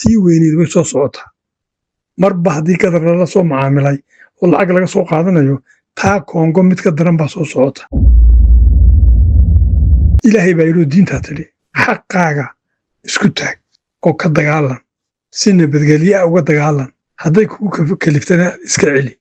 tii weyneed way soo socotaa marba haddii gadar lala soo macaamilay oo lacag laga soo qaadanayo taa koongo mid ka daran baa soo socota ilaahay baa yidhi diintaa tidhi xaqaaga isku taag oo ka dagaalan si nabadgelyo ah uga dagaalan hadday kugu kaliftana iska celi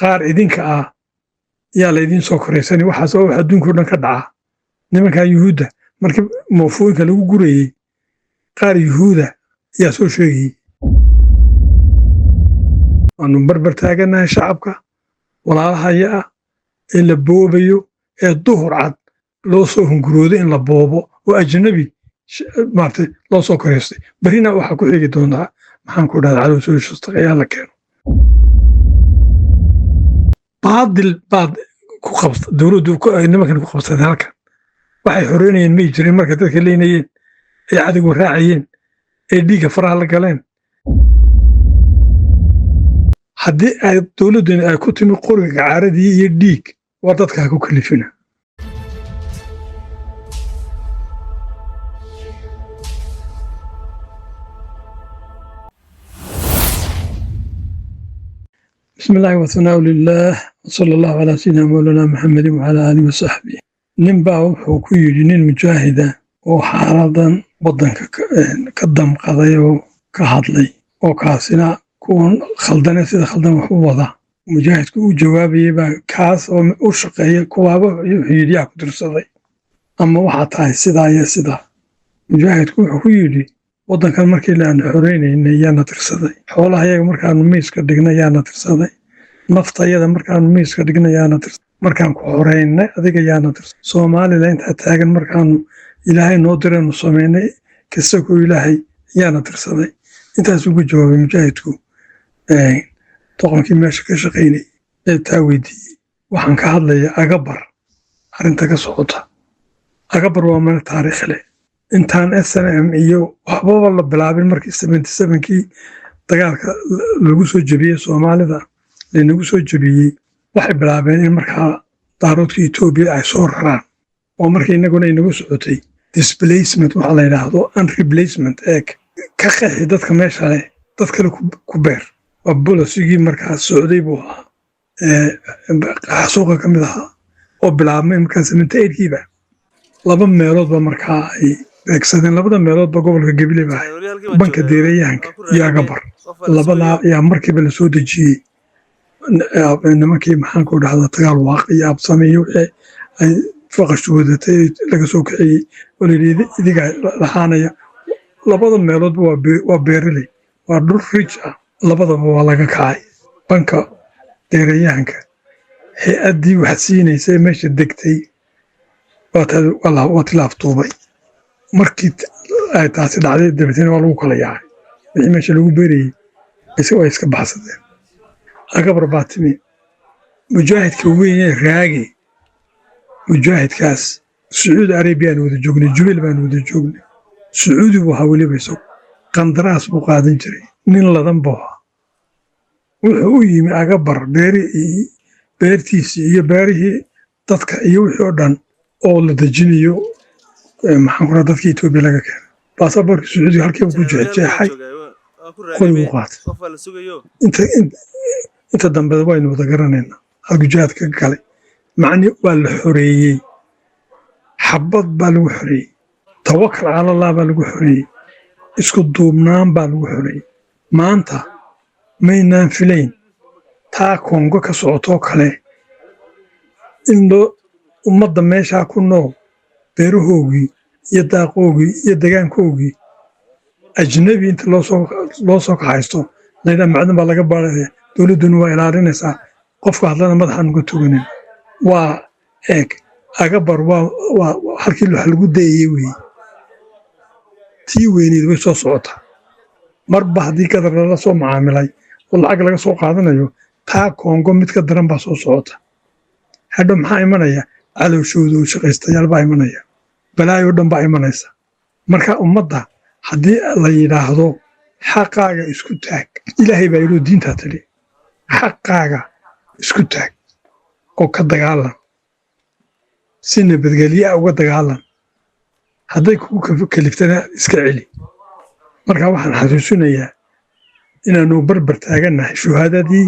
qaar idinka ah yaa laydiin soo koraysani waxaas oo wax adduunka o dhan ka dhaca nimankan yuhuudda markii moofooyinka lagu gurayey qaar yuhuuda yaa soo sheegayey waanu barbar taaganahay shacabka walaalahaya ah ee la boobayo ee duhur cad loo soo hungurooday in la boobo oo ajnabi maartay loo soo koraystay barina waxaa ku xigi doontaa maxaan ku dhahdaa cadow soo shastaqayaa la keeno baadil baad ku qabta dowladdu nimankan ku qabsadeen halkan waxay xoreynayeen may jirin marka dadka leynayeen ay cadowga raacayeen ay dhiigga faraha la galeen haddii ay dowladdani ay ku timi qoriga gacaaradii iyo dhiig waa dadkaa ku kalifina بسم الله والثناء لله وصلى الله على سيدنا مولانا محمد وعلى آله وصحبه نبا wuxuu ku yidhi nin mujaahida oo xaaladan waddanka ka damqaday oo ka hadlay oo kaasina kuwan khaldane sida khaldan wax u wada mujaahidku uu jawaabayay baa kaas oo u shaqeeya kuwaaba yidhi yaa ku dirsaday ama waxaa tahay sidaa iyo sidaa mujaahidku wuxuu ku yidhi waddankan markii laanu xoreynaynay yaana tirsaday xoolaha yaga markaanu miiska dhignay yaana tirsaday naftayada markaanu miiska dhignay yaana tirsaday markaan ku xoreynay adiga yaana tirsaday soomaalila intaa taagan markaanu ilaahay noo diraynu samaynay kasagoo ilaahay yaana tirsaday intaas ugu jawaabay mujaahidku doqonkii meesha ka shaqaynay ee taa weydiiyey waxaan ka hadlayaa agabar arrinta ka socota agabar waa meel taariikh leh intaan SNM iyo waxbaba la bilaabin markii 77kii dagaalka lagu soo jabiyey Soomaalida lanagu soo jabiyey waxay bilaabeen in markaa daaroodka Itoobiya ay soo raraan oo markii inaguna inagu socotay displacement waxa la yiraahdo and replacement ka qaxi dadka meesha leh dad kale ku beer waa bolosigii markaa socday buu ahaa suuqa ka mid ahaa oo bilaabmay markaa 78kiiba laba meeloodba markaa ay beegsadeen labada meeloodba gobolka Gabiley baa banka deereeyahanka iyo agabar labadaa ayaa markiiba la soo dejiyey nimankii maxaan ku dhahdaa dagaal waaqi iyo absamiyo wixii ay faqashu wadatay laga soo kiciyey oo layidhi idiga lahaanaya labada meeloodba waa beeraley waa dhul rich ah labadaba waa laga kacay banka deereeyahanka hay-addii wax siinaysay meesha degtay waa tilaaftuubay markii ay taasi dhacday dabeetana waa lagu kala yaacay wixii meesha lagu beerayey way iska baxsadeen agabar baa timi mujaahidka weynee raagi mujaahidkaas sacuudi arabiyaanu wada joognay jubayl baanu wada joognay sacuudi buu ahaa weliba isagu qandaraas buu qaadan jiray nin ladan buu ahaa wuxuu u yimi agabar beertiisii iyo beerihii dadka iyo wixii oo dhan oo la dejinayo maxaan ku rahaa dadka Itoobiya laga keenay baasaboorka sacuudi halkiiba ku jeexay qoy uu qaatay inta dambe waynu wada garanaynaa halgujaadka galay macni waa la xoreeyey xabad baa lagu xoreeyey tawakkal cala allah baa lagu xoreeyey isku duubnaan baa lagu xoreeyey maanta maynaan filayn taa kongo ka socotoo kale in ummadda meeshaa ku nool beerahoogii iyo daaqoogii iyo degaankoogii ajnabi inta loo soo kaxaysto laydhaa macdan baa laga baaraya dowladduna waa ilaalinaysaa qofka hadlana madaxaan uga tuganin waa agabar waa halkii wax lagu dayayey weeye tii weyneed way soo socotaa marba haddii gadar lala soo macaamilay oo lacag laga soo qaadanayo taa koongo mid ka daran baa soo socota hadhow maxaa imanaya cadowshooda oo shaqaystayaal baa imanaya balaayo dhan baa imanaysa marka ummadda haddii la yidhaahdo xaqaaga isku taag ilaahay baa yidhi diintaa tidhi xaqaaga isku taag oo ka dagaalan si nabadgelyo ah uga dagaalan hadday kugu kaliftana iska celi marka waxaan xasuusinayaa inaanu barbar taagannahay shuhaadadii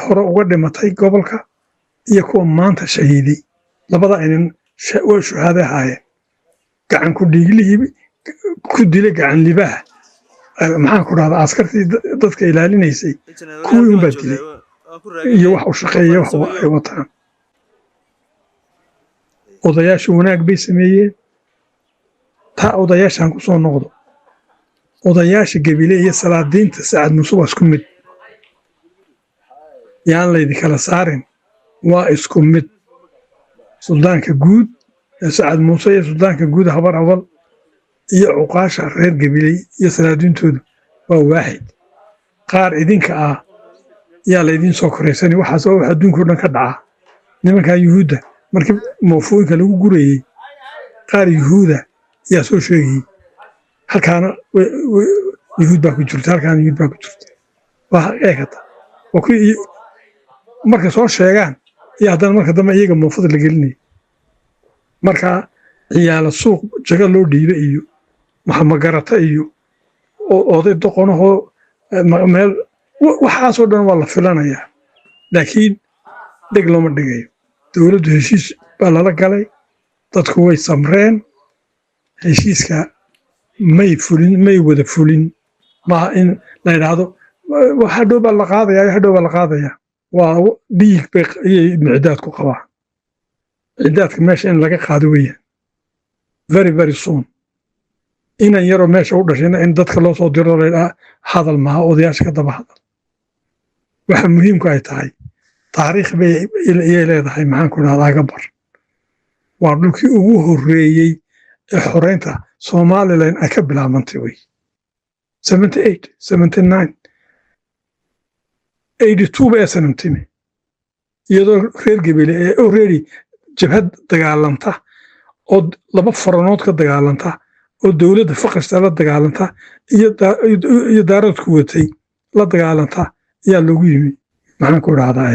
hore uga dhimatay gobolka iyo kuwa maanta shahiiday labada aynan waa shuhaado ahaayeen gacan ku dhiiglihii ku dilay gacan libaaha maxaan ku dhahdaa askartii dadka ilaalinaysay kuwii unbaa dilay iyo wax u shaqeeya wax ay wataan odayaasha wanaag bay sameeyeen taa odayaashaan ku soo noqdo odayaasha Gabiley iyo salaadiinta Sacad Muuse waa isku mid yaan laydi kala saarin waa isku mid suldaanka guud Sacad Muuse iyo suldaanka guud habar awal iyo cuqaasha reer Gabiley iyo salaadiintoodu waa waaxid qaar idinka ah yaa laydin soo koreysani waxaas oo adduunka oo dhan ka dhaca nimanka yuhuudda markii moofooyinka lagu gurayay qaar yuhuuda yaa soo sheegay halkaana yuhuud baa ku jirta halkaana yuhuud baa ku jirta waa eegata marka soo sheegaan iyo haddana marka dambe iyaga moofada la gelinaya marka ciyaala suuq jaga loo dhiibay iyo maxamagarata iyo oday doqonahoo meel waxaasoo dhan waa la filanayaa laakiin dheg looma dhigayo dowladdu heshiis baa lala galay dadku way samreen heshiiska may wada fulin maaha in la yidhaahdo hadhow baa la qaadayaa waa dhiig bay iyay micdaadku qabaa micdaadka meesha in laga qaado weeyaan very very soon inan yaroo meesha u dhashayna in dadka loo soo diro laydhaa hadal maaha odayaasha ka daba hadal waxa muhiimku ay tahay taariikh bay leedahay maxaan ku dhahdaa gabar waa dhulkii ugu horreeyey ee xoreynta Somaliland ay ka bilaabantay wey 78 79 82 bay sanamtime iyadoo reer Gabiley ee already jabhad dagaalanta oo laba faranood ka dagaalanta oo dawladda faqashta la dagaalanta iyo daaradku watay la dagaalanta ayaa lagu yimi maxaan ku dhahdaa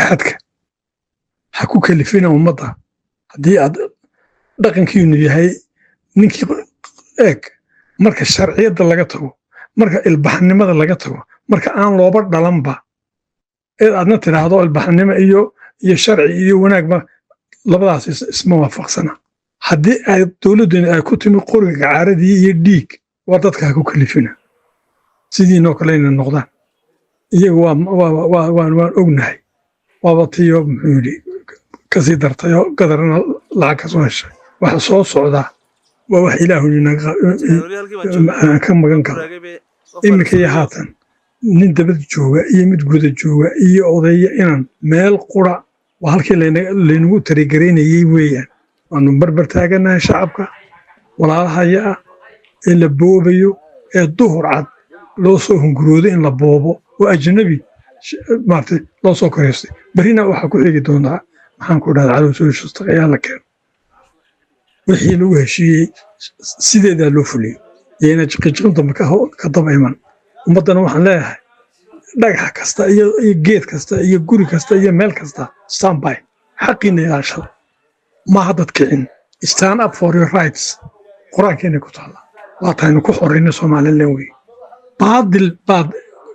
xadka ha ku kalifina ummadda haddii aad dhaqankiinu yahay ninkii eeg marka sharciyadda laga tago marka ilbaxnimada laga tago marka aan looba dhalanba ee aadna tidhaahdo ilbaxnimo iyo sharci iyo wanaagba labadaas isma waafaqsana haddii ay dowladdeenu ay ku timi qoriga gacaaradii iyo dhiig waa dadka ha ku kalifina sidiinoo kale inay noqdaan iyagu waan ognahay waaba tiyo muxuu yidhi kasii dartayoo gadarna lacag ka soo heshay waxa soo socdaa waa wax ilaahu ka magan karo iminka iyo haatan nin dabad jooga iyo mid guda jooga iyo odaya inan meel qura waa halkii laynagu tarigaraynayey weeyaan waanu barbar taaganahay shacabka walaalahaya ah ee la boobayo ee duhur cad loo soo hungurooday in la boobo oo ajnabi maartay loo soo koreystay berrina waxaa ku xigi doontaa maxaan ku dhahdaa cadowsooshasta ayaa la keeno wixii lagu heshiiyey sideedaa loo fuliyo iyayna jiqijiqin dambe ka daba iman ummaddana waxaan leeyahay dhagax kasta iyo geed kasta iyo guri kasta iyo meel kasta standby xaqiina ilaashada maaha dad kicin stand up for your rights qur-aankeena ku taalla waataynu ku xoreyna Somaliland wey baadil baad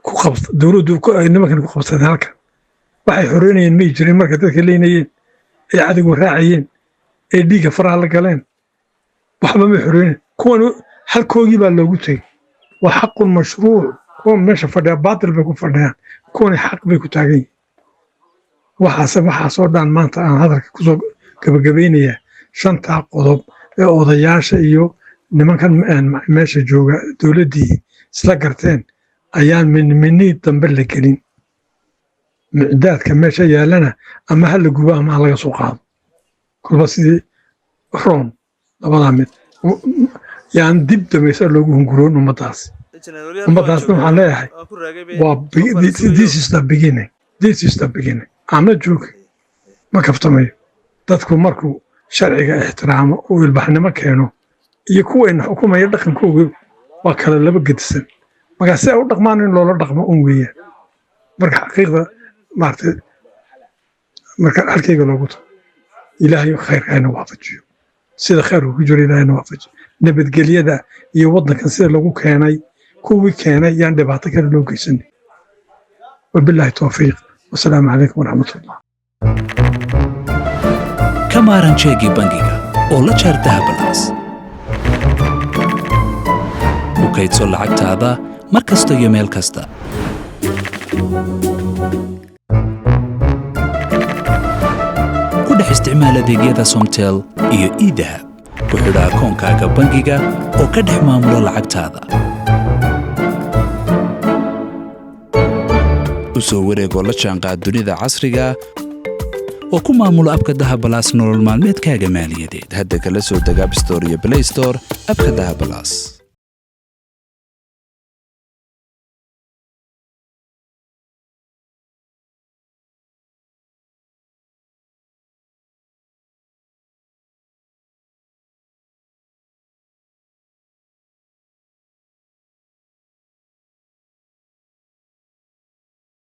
ku qabta dowladdu nimankan ku qabsadeen halkan waxay xoreynayeen may jirin marka dadka leynayeen ee cadowga raacayeen ee dhiigga faraha la galeen waxba may xoreynayeen kuwan halkoogii baa loogu tegey waa xaqun mashruuc kuwan meesha fadhiya baadil bay ku fadhiyaan kuwan xaq bay ku taagan yihiin waxaasoo dhan maanta aan hadalka kusoo gabagabaynayaa 5 qodob ee odayaasha iyo nimankan meesha jooga dowladdii isla garteen ayaan minni dambe la gelin micdaadka meesha yaalana ama ha la gubo ama ha laga soo qaado kolba sidii roon labadaa mid yaan dib damaysa loogu hunguroon ummaddaasna waxaan leeyahay this is the beginning ama joog ma kaftamayo dadku markuu sharciga ixtiraamo uu ilbaxnimo keeno iyo kuwayna xukumaya dhaqankooga waa kala laba gedisan markaa si ay u dhaqmaan in loola dhaqmo un weeyaan marka xaqiiqda maaragtay marka halkayga loogu tago ilaahay khayrka hayna waafajiyo sida khayrku ku jiro ilaahayna waafaji nabadgelyada iyo waddankan sida lagu keenay kuwii keenay yaan dhibaato kale loo geysanay wabilaahi tawfiiq wasalaamu calaykum waraxmatullah ka maaran jeegii bangiga oo la jaar dahabalaas ku kaydso lacagtaada mar kasta iyo meel kasta ku dhex isticmaal adeegyada Somtel iyo iDahab ku xidha akoonkaaga bangiga oo ka dhex maamula lacagtaada u soo wareegoo la jaanqaad dunida casriga oo ku maamula abka dahabalaas nolol maalmeedkaaga maaliyadeed hadda kala soo deg App Store iyo Play Store abka dahabalaas